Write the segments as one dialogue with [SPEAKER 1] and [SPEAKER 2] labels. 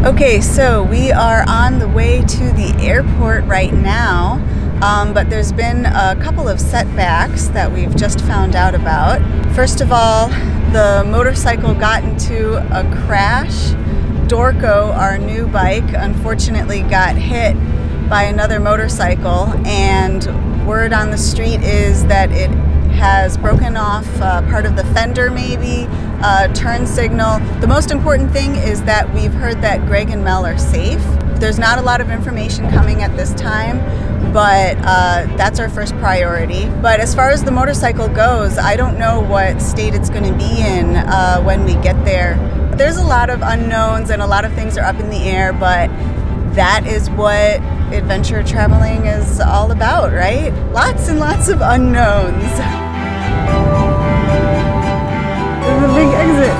[SPEAKER 1] Okay, so we are on the way to the airport right now, but there's been a couple of setbacks that we've just found out about. First of all, the motorcycle got into a crash. Dorco, our new bike, unfortunately got hit by another motorcycle, and word on the street is that it has broken off part of the fender, maybe, turn signal. The most important thing is that we've heard that Greg and Mel are safe. There's not a lot of information coming at this time, but that's our first priority. But as far as the motorcycle goes, I don't know what state it's going to be in when we get there. There's a lot of unknowns and a lot of things are up in the air, but that is what adventure traveling is all about, right? Lots and lots of unknowns. There's a big exit.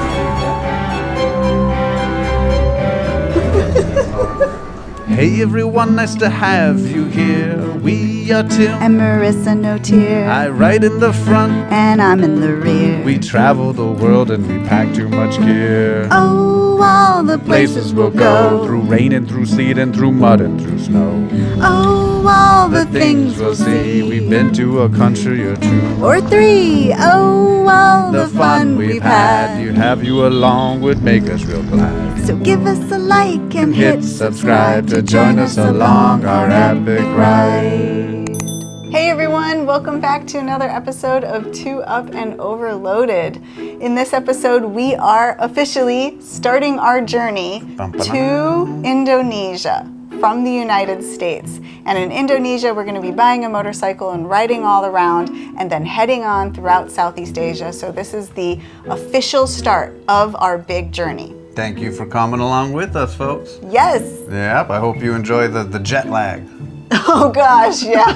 [SPEAKER 2] Hey everyone, nice to have you here. We are Tim
[SPEAKER 1] and Marisa Notier.
[SPEAKER 2] I ride in the front
[SPEAKER 1] and I'm in the rear.
[SPEAKER 2] We travel the world and we pack too much gear.
[SPEAKER 1] Oh, all the places we'll go.
[SPEAKER 2] Through rain and through sleet and through mud and through snow.
[SPEAKER 1] Oh, all the things we'll see.
[SPEAKER 2] We've been to a country or two
[SPEAKER 1] or three. Oh, all the fun we've had.
[SPEAKER 2] You have you along would make us real glad.
[SPEAKER 1] So give us a like and
[SPEAKER 2] hit subscribe to join us along our epic ride.
[SPEAKER 1] Hey everyone, welcome back to another episode of Two Up and Overloaded. In this episode, we are officially starting our journey to Indonesia from the United States. And in Indonesia, we're going to be buying a motorcycle and riding all around and then heading on throughout Southeast Asia. So this is the official start of our big journey.
[SPEAKER 2] Thank you for coming along with us, folks.
[SPEAKER 1] Yes.
[SPEAKER 2] Yep, I hope you enjoy the jet lag.
[SPEAKER 1] Oh gosh, yeah.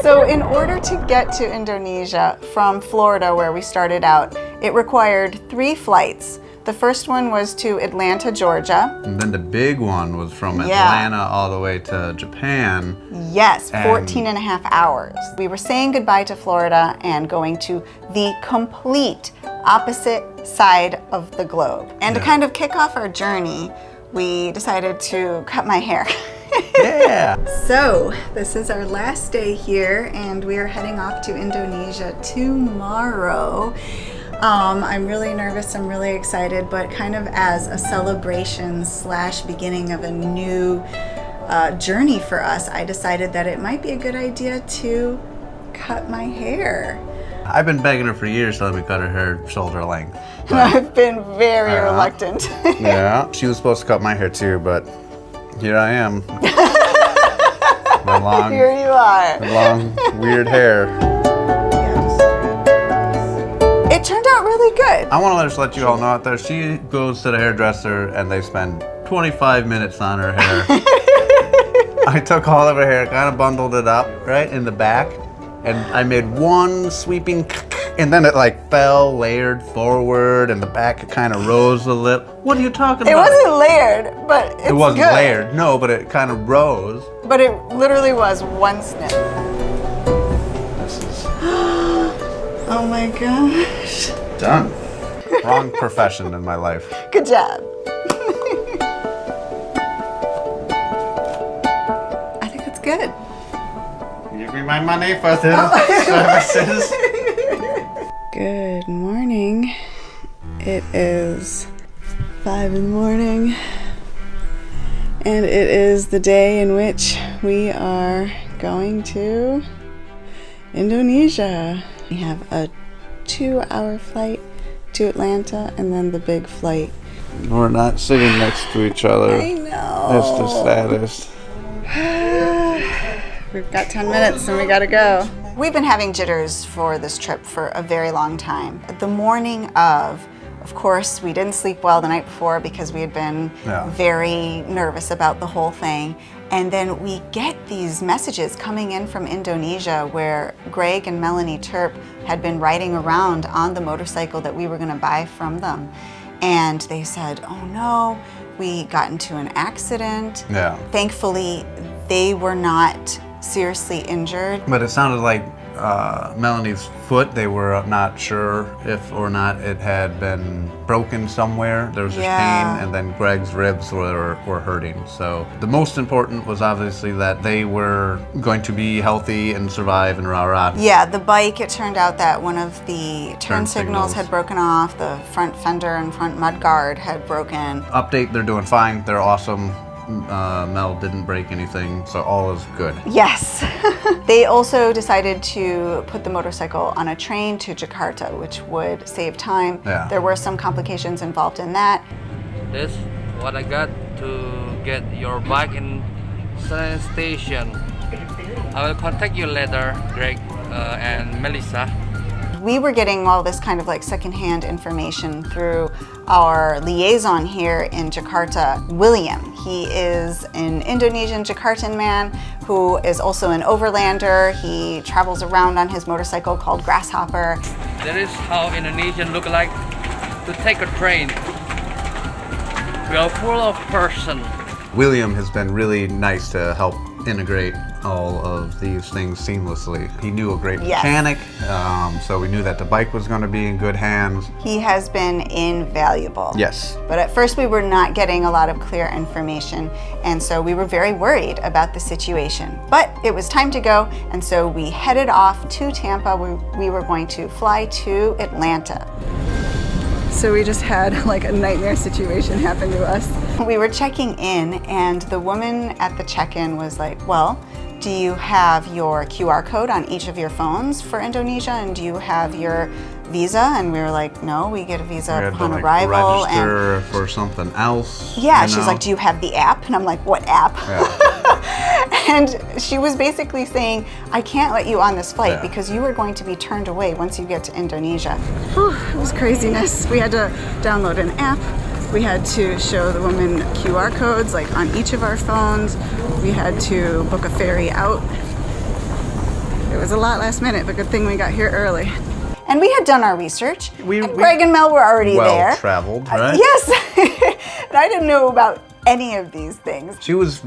[SPEAKER 1] So in order to get to Indonesia from Florida, where we started out, it required 3 flights. The first one was to Atlanta, Georgia.
[SPEAKER 2] And then the big one was from Atlanta all the way to Japan.
[SPEAKER 1] Yes, 14 and a half hours. We were saying goodbye to Florida and going to the complete opposite side of the globe. And to kind of kick off our journey, we decided to cut my hair.
[SPEAKER 2] Yeah.
[SPEAKER 1] So this is our last day here and we are heading off to Indonesia tomorrow. I'm really nervous, I'm really excited, but kind of as a celebration / beginning of a new journey for us, I decided that it might be a good idea to cut my hair.
[SPEAKER 2] I've been begging her for years to let me cut her hair shoulder length.
[SPEAKER 1] And I've been very reluctant.
[SPEAKER 2] Yeah, she was supposed to cut my hair too, but here I am.
[SPEAKER 1] Here you are.
[SPEAKER 2] The long, weird hair.
[SPEAKER 1] It turned out really good.
[SPEAKER 2] I want to just let you all know out there, she goes to the hairdresser and they spend 25 minutes on her hair. I took all of her hair, kind of bundled it up right in the back, and I made one sweeping and then it like fell, layered forward, and the back kind of rose a little. What are you talking about?
[SPEAKER 1] It wasn't layered, but it's
[SPEAKER 2] It wasn't
[SPEAKER 1] good.
[SPEAKER 2] layered, no, but it kind of rose.
[SPEAKER 1] But it literally was one snip.
[SPEAKER 2] This is
[SPEAKER 1] Oh my gosh.
[SPEAKER 2] done. Wrong profession in my life.
[SPEAKER 1] Good job. I think it's good.
[SPEAKER 2] Give me my money for this services.
[SPEAKER 1] Good morning. It is 5 in the morning, and it is the day in which we are going to Indonesia. We have a 2-hour flight to Atlanta and then the big flight.
[SPEAKER 2] We're not sitting next to each other.
[SPEAKER 1] I know.
[SPEAKER 2] That's the saddest.
[SPEAKER 1] We've got 10 minutes and we gotta go. We've been having jitters for this trip for a very long time. The morning of, Of course, we didn't sleep well the night before because we had been very nervous about the whole thing. And then we get these messages coming in from Indonesia where Greg and Melanie Terp had been riding around on the motorcycle that we were going to buy from them. And they said, oh no, we got into an accident.
[SPEAKER 2] Yeah.
[SPEAKER 1] Thankfully, they were not seriously injured.
[SPEAKER 2] But it sounded like Melanie's foot, they were not sure if or not it had been broken somewhere. There was just pain, and then Greg's ribs were hurting. So the most important was obviously that they were going to be healthy and survive and rah-rah.
[SPEAKER 1] Yeah, the bike, it turned out that one of the turn signals had broken off, the front fender and front mudguard had broken.
[SPEAKER 2] Update, they're doing fine, they're awesome. Mel didn't break anything, so all is good.
[SPEAKER 1] Yes. They also decided to put the motorcycle on a train to Jakarta, which would save time.
[SPEAKER 2] Yeah.
[SPEAKER 1] There were some complications involved in that.
[SPEAKER 3] This what I got to get your bike in station. I will contact you later, Greg and Melissa.
[SPEAKER 1] We were getting all this kind of like secondhand information through our liaison here in Jakarta, William. He is an Indonesian Jakartan man who is also an overlander. He travels around on his motorcycle called Grasshopper.
[SPEAKER 3] That is how Indonesian look like to take a train. We are full of person.
[SPEAKER 2] William has been really nice to help integrate all of these things seamlessly. He knew a great mechanic, so we knew that the bike was going to be in good hands.
[SPEAKER 1] He has been invaluable.
[SPEAKER 2] Yes.
[SPEAKER 1] But at first we were not getting a lot of clear information, and so we were very worried about the situation. But it was time to go, and so we headed off to Tampa. We were going to fly to Atlanta. So we just had like a nightmare situation happen to us. We were checking in, and the woman at the check-in was like, well, do you have your QR code on each of your phones for Indonesia, and do you have your visa? And we were like, no, we get a visa upon arrival.
[SPEAKER 2] Register for something else.
[SPEAKER 1] Yeah, she's like, do you have the app? And I'm like, what app? Yeah. And she was basically saying, I can't let you on this flight because you are going to be turned away once you get to Indonesia. Whew, it was craziness. We had to download an app. We had to show the woman QR codes like on each of our phones. We had to book a ferry out. It was a lot last minute, but good thing we got here early. And we had done our research. Greg and Mel were already there.
[SPEAKER 2] Well traveled, right?
[SPEAKER 1] Yes. And I didn't know about any of these things.
[SPEAKER 2] She was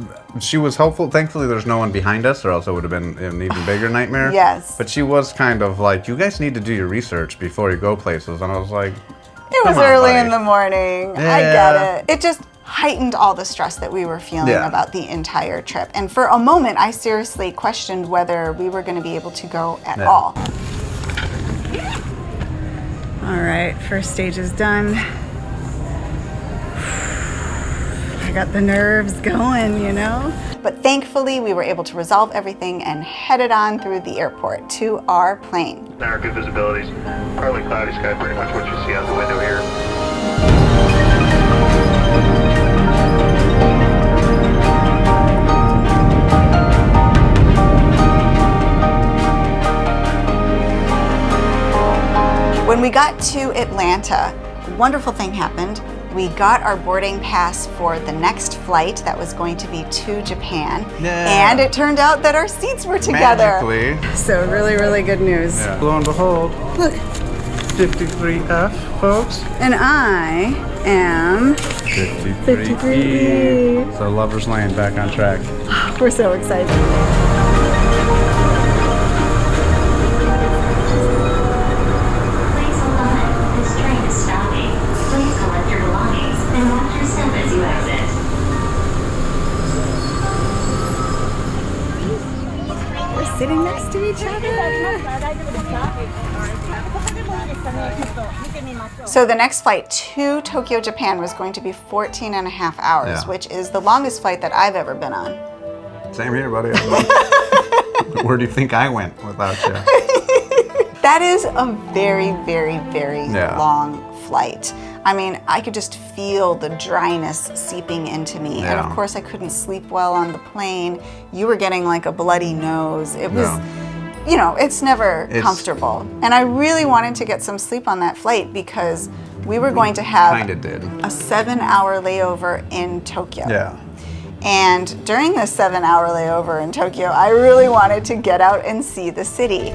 [SPEAKER 2] helpful. Thankfully, there's no one behind us, or else it would have been an even bigger nightmare.
[SPEAKER 1] Yes.
[SPEAKER 2] But she was kind of like, you guys need to do your research before you go places. And I was like,
[SPEAKER 1] it was early in the morning. Yeah. I get it. It just heightened all the stress that we were feeling about the entire trip. And for a moment, I seriously questioned whether we were going to be able to go at all. All right, first stage is done. I got the nerves going, you know? But thankfully, we were able to resolve everything and headed on through the airport to our plane.
[SPEAKER 4] Our good visibilities, partly cloudy sky, pretty much what you see out the window here.
[SPEAKER 1] When we got to Atlanta, a wonderful thing happened. We got our boarding pass for the next flight that was going to be to Japan. Yeah. And it turned out that our seats were together.
[SPEAKER 2] Magically.
[SPEAKER 1] So really, really good news.
[SPEAKER 2] Yeah. Lo and behold, look, 53F, folks.
[SPEAKER 1] And I am 53E.
[SPEAKER 2] So Lover's Lane back on track.
[SPEAKER 1] We're so excited. Sitting next to each other. So the next flight to Tokyo, Japan was going to be 14 and a half hours, which is the longest flight that I've ever been on.
[SPEAKER 2] Same here, buddy. Where do you think I went without you?
[SPEAKER 1] That is a very, very, very long flight. I mean, I could just feel the dryness seeping into me. And of course, I couldn't sleep well on the plane. You were getting like a bloody nose. It was, you know, it's never comfortable. And I really wanted to get some sleep on that flight because we were going to have
[SPEAKER 2] Kinda did.
[SPEAKER 1] a 7-hour layover in Tokyo.
[SPEAKER 2] Yeah.
[SPEAKER 1] And during this 7-hour layover in Tokyo, I really wanted to get out and see the city.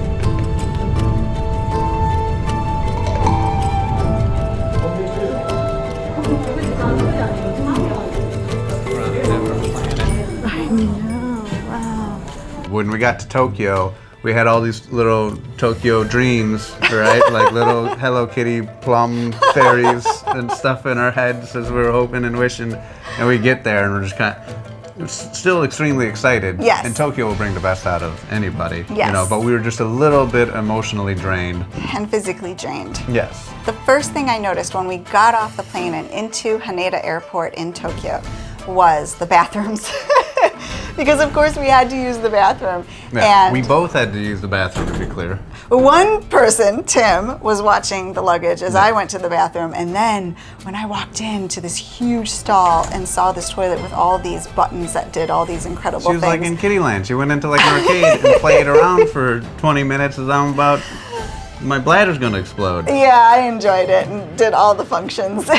[SPEAKER 1] I know, wow.
[SPEAKER 2] When we got to Tokyo, we had all these little Tokyo dreams, right? Like little Hello Kitty plum fairies and stuff in our heads as we were hoping and wishing. And we get there and we're just kind of still extremely excited.
[SPEAKER 1] Yes.
[SPEAKER 2] And Tokyo will bring the best out of anybody.
[SPEAKER 1] Yes.
[SPEAKER 2] You know, but we were just a little bit emotionally drained.
[SPEAKER 1] And physically drained.
[SPEAKER 2] Yes.
[SPEAKER 1] The first thing I noticed when we got off the plane and into Haneda Airport in Tokyo was the bathrooms. Because of course we had to use the bathroom.
[SPEAKER 2] Yeah,
[SPEAKER 1] And
[SPEAKER 2] we both had to use the bathroom, to be clear.
[SPEAKER 1] one person, Tim, was watching the luggage as I went to the bathroom, and then when I walked into this huge stall and saw this toilet with all these buttons that did all these incredible
[SPEAKER 2] She was
[SPEAKER 1] things.
[SPEAKER 2] like in Kittyland. She went into like an arcade and played around for 20 minutes as I'm about, my bladder's gonna explode.
[SPEAKER 1] Yeah, I enjoyed it and did all the functions.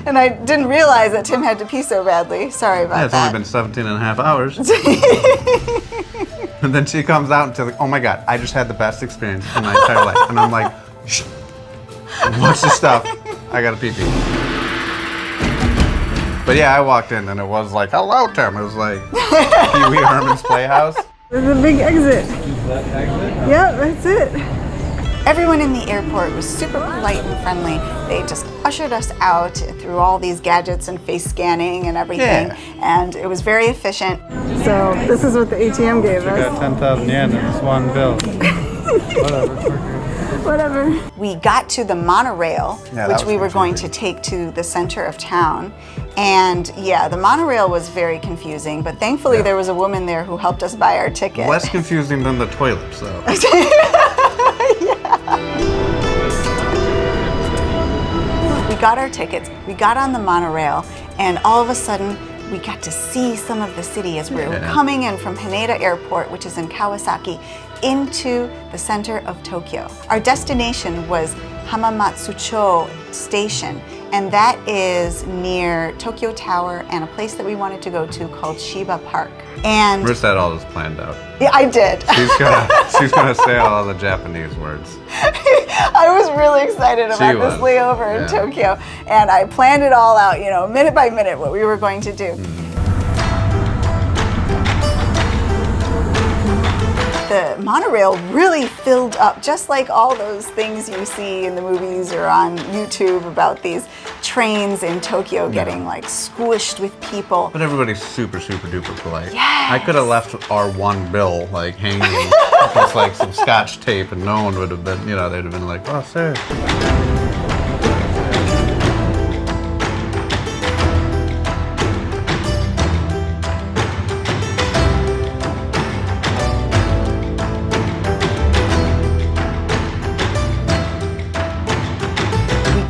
[SPEAKER 1] And I didn't realize that Tim had to pee so badly. Sorry about
[SPEAKER 2] Yeah, it's
[SPEAKER 1] that.
[SPEAKER 2] only been 17 and a half hours. And then she comes out and she's like, oh my God, I just had the best experience in my entire life. And I'm like, shh, what's the stuff? I gotta pee-pee. But yeah, I walked in and it was like, hello, Tim. It was like Pee Wee Herman's Playhouse.
[SPEAKER 1] There's a big exit. Yep, that's it. Everyone in the airport was super polite and friendly. They just ushered us out through all these gadgets and face scanning and everything.
[SPEAKER 2] Yeah.
[SPEAKER 1] And it was very efficient. So this is what the ATM gave
[SPEAKER 5] I got 10,000 yen in this one bill.
[SPEAKER 1] Whatever. We got to the monorail,
[SPEAKER 2] Yeah, that
[SPEAKER 1] which
[SPEAKER 2] was
[SPEAKER 1] we were going to
[SPEAKER 2] confusing.
[SPEAKER 1] take to the center of town. And yeah, the monorail was very confusing, but thankfully there was a woman there who helped us buy our ticket.
[SPEAKER 2] Less confusing than the toilets, though.
[SPEAKER 1] We got our tickets, we got on the monorail, and all of a sudden we got to see some of the city as we were
[SPEAKER 2] Yeah.
[SPEAKER 1] coming in from Haneda Airport, which is in Kawasaki, into the center of Tokyo. Our destination was Hamamatsucho Station, and that is near Tokyo Tower and a place that we wanted to go to called Shiba Park. And
[SPEAKER 2] Marissa had all this planned out.
[SPEAKER 1] yeah, I did.
[SPEAKER 2] She's gonna say all the Japanese words.
[SPEAKER 1] I was really excited about
[SPEAKER 2] was,
[SPEAKER 1] this layover in
[SPEAKER 2] yeah.
[SPEAKER 1] Tokyo, and I planned it all out, you know, minute by minute what we were going to do. The monorail really filled up, just like all those things you see in the movies or on YouTube about these trains in Tokyo getting like squished with people.
[SPEAKER 2] But everybody's super, super duper polite.
[SPEAKER 1] Yes.
[SPEAKER 2] I could have left our one bill like hanging with like some scotch tape and no one would have been, you know, they'd have been like, oh, sir.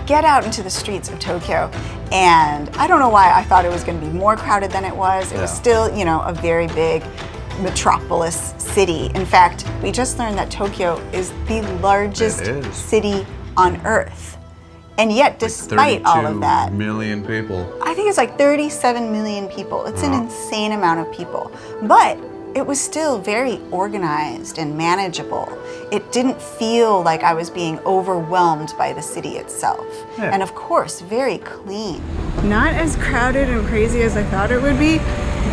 [SPEAKER 1] Get out into the streets of Tokyo, and I don't know why I thought it was going to be more crowded than it was. It was
[SPEAKER 2] Yeah.
[SPEAKER 1] still, you know, a very big metropolis city. In fact, we just learned that Tokyo is the largest
[SPEAKER 2] It is.
[SPEAKER 1] city on Earth. And yet, despite all of
[SPEAKER 2] 32
[SPEAKER 1] that,
[SPEAKER 2] million people.
[SPEAKER 1] I think it's like 37 million people. It's an
[SPEAKER 2] Wow.
[SPEAKER 1] insane amount of people. But it was still very organized and manageable. It didn't feel like I was being overwhelmed by the city itself.
[SPEAKER 2] Yeah.
[SPEAKER 1] And of course, very clean.
[SPEAKER 6] Not as crowded and crazy as I thought it would be,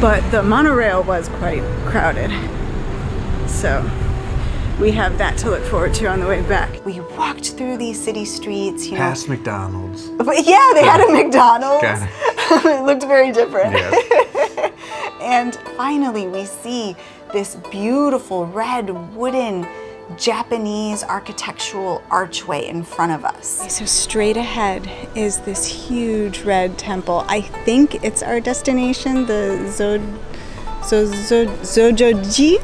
[SPEAKER 6] but the monorail was quite crowded. So we have that to look forward to on the way back.
[SPEAKER 1] We walked through these city streets, you know.
[SPEAKER 2] Past McDonald's.
[SPEAKER 1] But yeah, they had a McDonald's.
[SPEAKER 2] Got
[SPEAKER 1] It looked very different.
[SPEAKER 2] Yes.
[SPEAKER 1] And finally, we see this beautiful red wooden Japanese architectural archway in front of us.
[SPEAKER 6] So straight ahead is this huge red temple. I think it's our destination, the zojo-ji,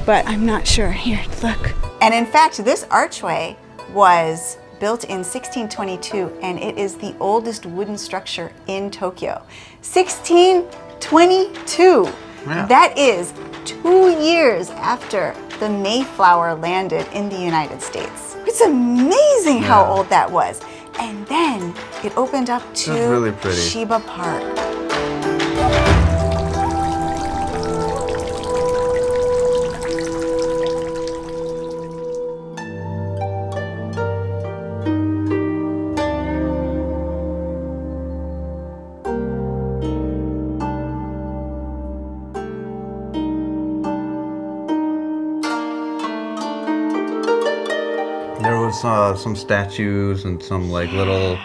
[SPEAKER 6] but I'm not sure. Here, look.
[SPEAKER 1] And in fact, this archway was built in 1622, and it is the oldest wooden structure in Tokyo. 1622!
[SPEAKER 2] Yeah.
[SPEAKER 1] That is 2 years after the Mayflower landed in the United States. It's amazing how
[SPEAKER 2] Yeah.
[SPEAKER 1] old that was. And then it opened up to
[SPEAKER 2] really pretty.
[SPEAKER 1] Shiba Park.
[SPEAKER 2] There was some statues and some like little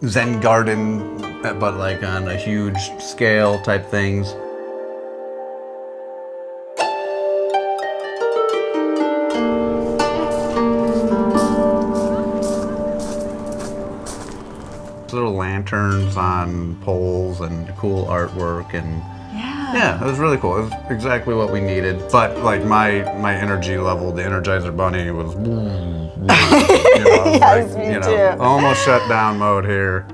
[SPEAKER 2] Zen garden, but like on a huge scale type things. Little lanterns on poles and cool artwork and yeah, it was really cool. It was exactly what we needed. But like my energy level, the Energizer Bunny was,
[SPEAKER 1] Yes, me too.
[SPEAKER 2] almost shut down mode here.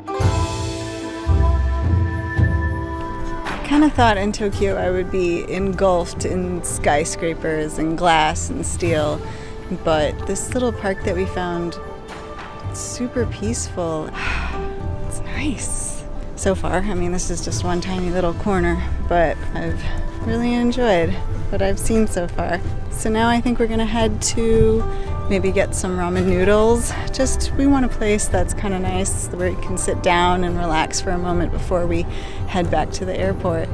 [SPEAKER 6] I kind of thought in Tokyo I would be engulfed in skyscrapers and glass and steel, but this little park that we found, it's super peaceful. It's nice. So far, I mean, this is just one tiny little corner, but I've really enjoyed what I've seen so far. So now I think we're gonna head to maybe get some ramen noodles. We want a place that's kind of nice where you can sit down and relax for a moment before we head back to the airport.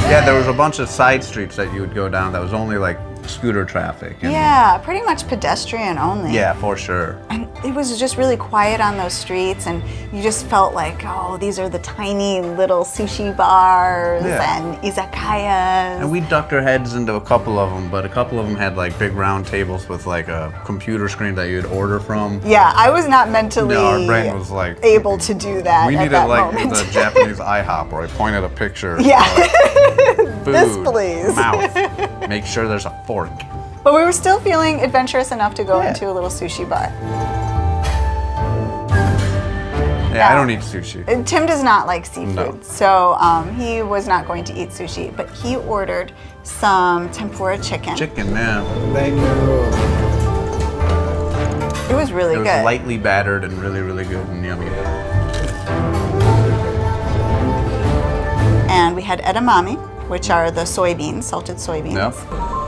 [SPEAKER 2] Yeah, there was a bunch of side streets that you would go down that was only like scooter traffic. And
[SPEAKER 1] Yeah, pretty much pedestrian only.
[SPEAKER 2] yeah, for sure.
[SPEAKER 1] And it was just really quiet on those streets, and you just felt like, oh, these are the tiny little sushi bars and izakayas.
[SPEAKER 2] And we ducked our heads into a couple of them, but a couple of them had like big round tables with like a computer screen that you'd order from.
[SPEAKER 1] Yeah, I was not mentally
[SPEAKER 2] No, our brain was like
[SPEAKER 1] able to do that.
[SPEAKER 2] We
[SPEAKER 1] at
[SPEAKER 2] needed
[SPEAKER 1] that
[SPEAKER 2] like
[SPEAKER 1] moment.
[SPEAKER 2] the Japanese IHOP where I pointed a picture.
[SPEAKER 1] Yeah.
[SPEAKER 2] Food,
[SPEAKER 1] This, please.
[SPEAKER 2] mouth. Make sure there's a fork.
[SPEAKER 1] But we were still feeling adventurous enough to go into a little sushi bar.
[SPEAKER 2] Yeah, I don't eat sushi.
[SPEAKER 1] And Tim does not like seafood,
[SPEAKER 2] No.
[SPEAKER 1] so he was not going to eat sushi, but he ordered some tempura chicken.
[SPEAKER 2] Chicken, yeah.
[SPEAKER 5] Thank you.
[SPEAKER 1] It was really
[SPEAKER 2] It was
[SPEAKER 1] good.
[SPEAKER 2] lightly battered and really, really good and yummy.
[SPEAKER 1] And we had edamame, which are the soybeans, salted soybeans.
[SPEAKER 2] Yep.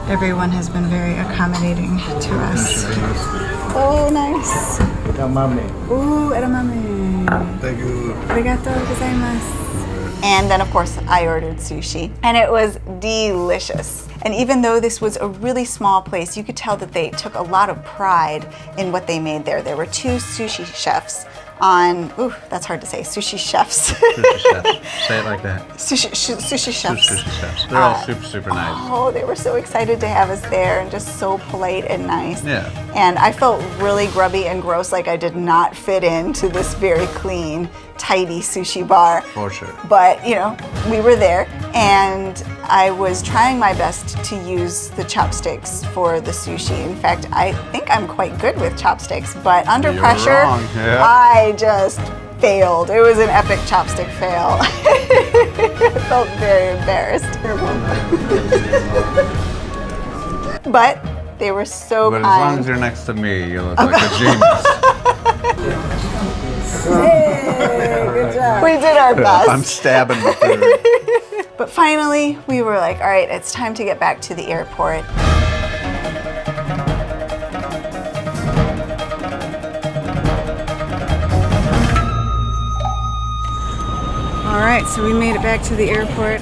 [SPEAKER 6] Everyone has been very accommodating to us.
[SPEAKER 1] Oh, nice.
[SPEAKER 5] Edamame.
[SPEAKER 1] Ooh, edamame.
[SPEAKER 2] Thank you.
[SPEAKER 1] Arigatou gozaimasu. And then, of course, I ordered sushi, and it was delicious. And even though this was a really small place, you could tell that they took a lot of pride in what they made there. There were two sushi chefs on, ooh, that's hard to say, sushi chefs.
[SPEAKER 2] Sushi chefs. Say it like that.
[SPEAKER 1] Sushi chefs.
[SPEAKER 2] Sushi chefs. They're all super, super nice.
[SPEAKER 1] Oh, they were so excited to have us there and just so polite and nice.
[SPEAKER 2] Yeah.
[SPEAKER 1] And I felt really grubby and gross, like I did not fit into this very clean, tidy sushi bar.
[SPEAKER 2] For sure.
[SPEAKER 1] But, you know, we were there, and I was trying my best to use the chopsticks for the sushi. In fact, I think I'm quite good with chopsticks, but under
[SPEAKER 2] You're
[SPEAKER 1] pressure,
[SPEAKER 2] wrong, yeah.
[SPEAKER 1] I just failed. It was an epic chopstick fail. I felt very embarrassed. But they were so
[SPEAKER 2] But as
[SPEAKER 1] kind.
[SPEAKER 2] long as you're next to me, you look like a genius.
[SPEAKER 1] Hey, good job. We did our best.
[SPEAKER 2] I'm stabbing the food.
[SPEAKER 1] But finally, we were like, all right, it's time to get back to the airport.
[SPEAKER 6] All right, so we made it back to the airport.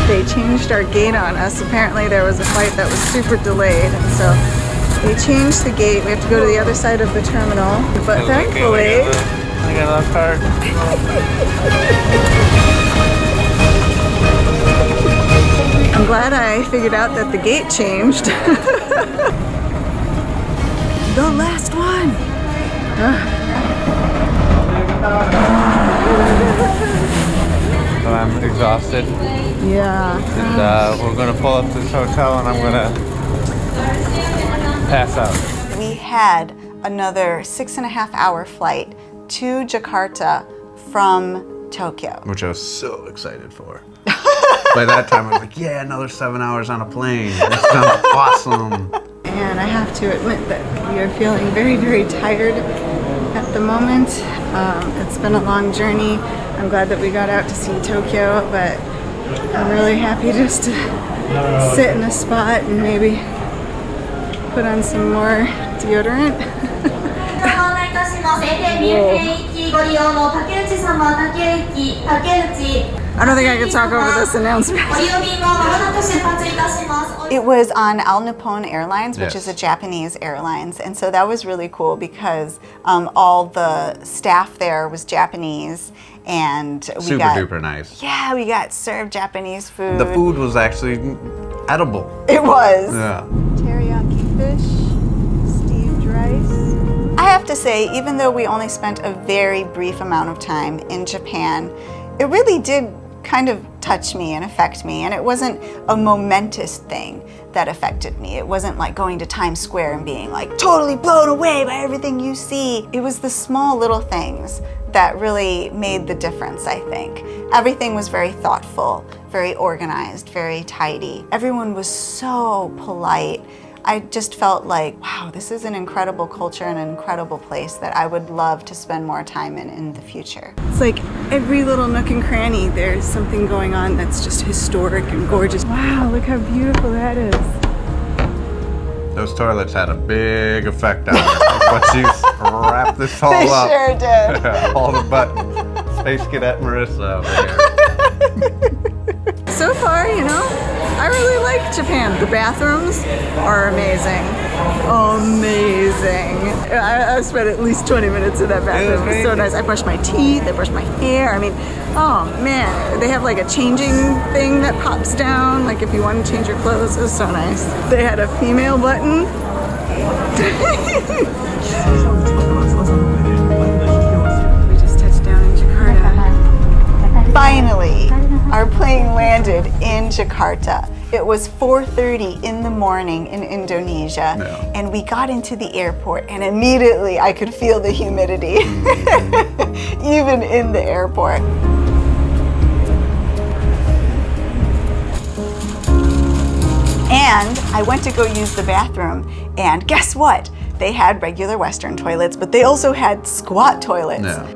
[SPEAKER 6] They changed our gate on us. Apparently there was a flight that was super delayed, and so they changed the gate. We have to go to the other side of the terminal. But thankfully,
[SPEAKER 3] I got a card.
[SPEAKER 6] I'm glad I figured out that the gate changed. The last one!
[SPEAKER 5] I'm exhausted.
[SPEAKER 6] Yeah.
[SPEAKER 5] And we're gonna pull up to this hotel and I'm gonna pass out.
[SPEAKER 1] We had another 6.5-hour flight to Jakarta from Tokyo.
[SPEAKER 2] Which I was so excited for. By that time, I was like, yeah, another 7 hours on a plane. That sounds awesome.
[SPEAKER 1] And I have to admit that we are feeling very, very tired at the moment. It's been a long journey. I'm glad that we got out to see Tokyo, but I'm really happy just to sit in a spot and maybe put on some more deodorant. I don't think I can talk over this announcement. It was on All Nippon Airlines, which is a Japanese airlines, and so that was really cool because all the staff there was Japanese, and we
[SPEAKER 2] Super
[SPEAKER 1] got
[SPEAKER 2] duper nice.
[SPEAKER 1] Yeah, we got served Japanese food.
[SPEAKER 2] The food was actually edible.
[SPEAKER 1] It was.
[SPEAKER 2] Yeah.
[SPEAKER 1] Teriyaki fish, steamed rice. I have to say, even though we only spent a very brief amount of time in Japan, it really did kind of touch me and affect me, and it wasn't a momentous thing that affected me. It wasn't like going to Times Square and being like totally blown away by everything you see. It was the small little things that really made the difference, I think. Everything was very thoughtful, very organized, very tidy. Everyone was so polite. I just felt like, wow, this is an incredible culture and an incredible place that I would love to spend more time in the future. It's like every little nook and cranny, there's something going on that's just historic and gorgeous. Wow, look how beautiful that is.
[SPEAKER 2] Those toilets had a big effect on it. But you wrapped this all
[SPEAKER 1] They
[SPEAKER 2] up.
[SPEAKER 1] sure did.
[SPEAKER 2] All the buttons. Space Cadet Marisa over here.
[SPEAKER 1] So far, you know, I really like Japan. The bathrooms are amazing. Amazing. I've spent at least 20 minutes in that bathroom. It's so nice. I brushed my teeth, I brushed my hair. I mean, oh man, they have like a changing thing that pops down, like if you want to change your clothes. It was so nice. They had a female button. We just touched down in Jakarta. Finally, our plane landed in Jakarta. It was 4:30 in the morning in Indonesia, and we got into the airport, and immediately I could feel the humidity, even in the airport. And I went to go use the bathroom, and guess what? They had regular Western toilets, but they also had squat toilets.
[SPEAKER 2] Yeah.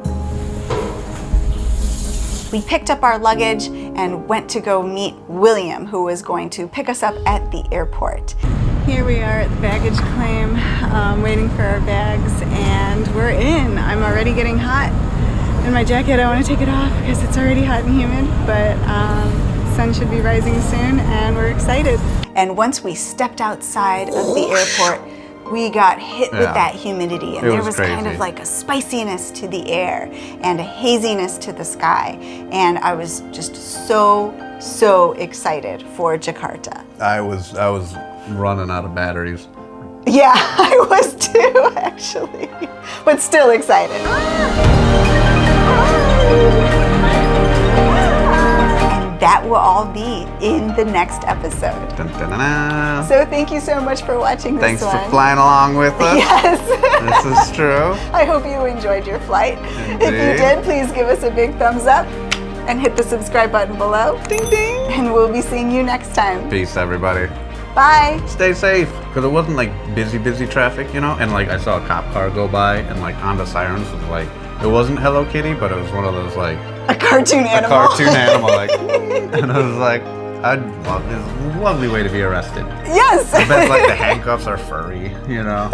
[SPEAKER 1] We picked up our luggage and went to go meet William, who was going to pick us up at the airport. Here we are at the baggage claim, waiting for our bags, and we're in. I'm already getting hot in my jacket. I want to take it off because it's already hot and humid, but sun should be rising soon, and we're excited. And once we stepped outside of the airport, we got hit with that humidity, and there was kind of like a spiciness to the air and a haziness to the sky, and I was just so excited for Jakarta.
[SPEAKER 2] I was running out of batteries.
[SPEAKER 1] Yeah, I was too, actually, but still excited. That will all be in the next episode.
[SPEAKER 2] Dun, dun, dun, dun.
[SPEAKER 1] So thank you so much for watching this
[SPEAKER 2] Thanks
[SPEAKER 1] one.
[SPEAKER 2] for flying along with us.
[SPEAKER 1] Yes.
[SPEAKER 2] This is true.
[SPEAKER 1] I hope you enjoyed your flight. If you
[SPEAKER 2] Indeed.
[SPEAKER 1] did, please give us a big thumbs up and hit the subscribe button below. Ding ding. And we'll be seeing you next time.
[SPEAKER 2] Peace, everybody.
[SPEAKER 1] Bye.
[SPEAKER 2] Stay safe, because it wasn't like busy traffic, you know? And like I saw a cop car go by, and like on the sirens was like, it wasn't Hello Kitty, but it was one of those like,
[SPEAKER 1] A cartoon
[SPEAKER 2] a
[SPEAKER 1] animal.
[SPEAKER 2] cartoon animal, like, and I was like, I'd love this. Is a lovely way to be arrested.
[SPEAKER 1] Yes.
[SPEAKER 2] I bet like the handcuffs are furry, you know?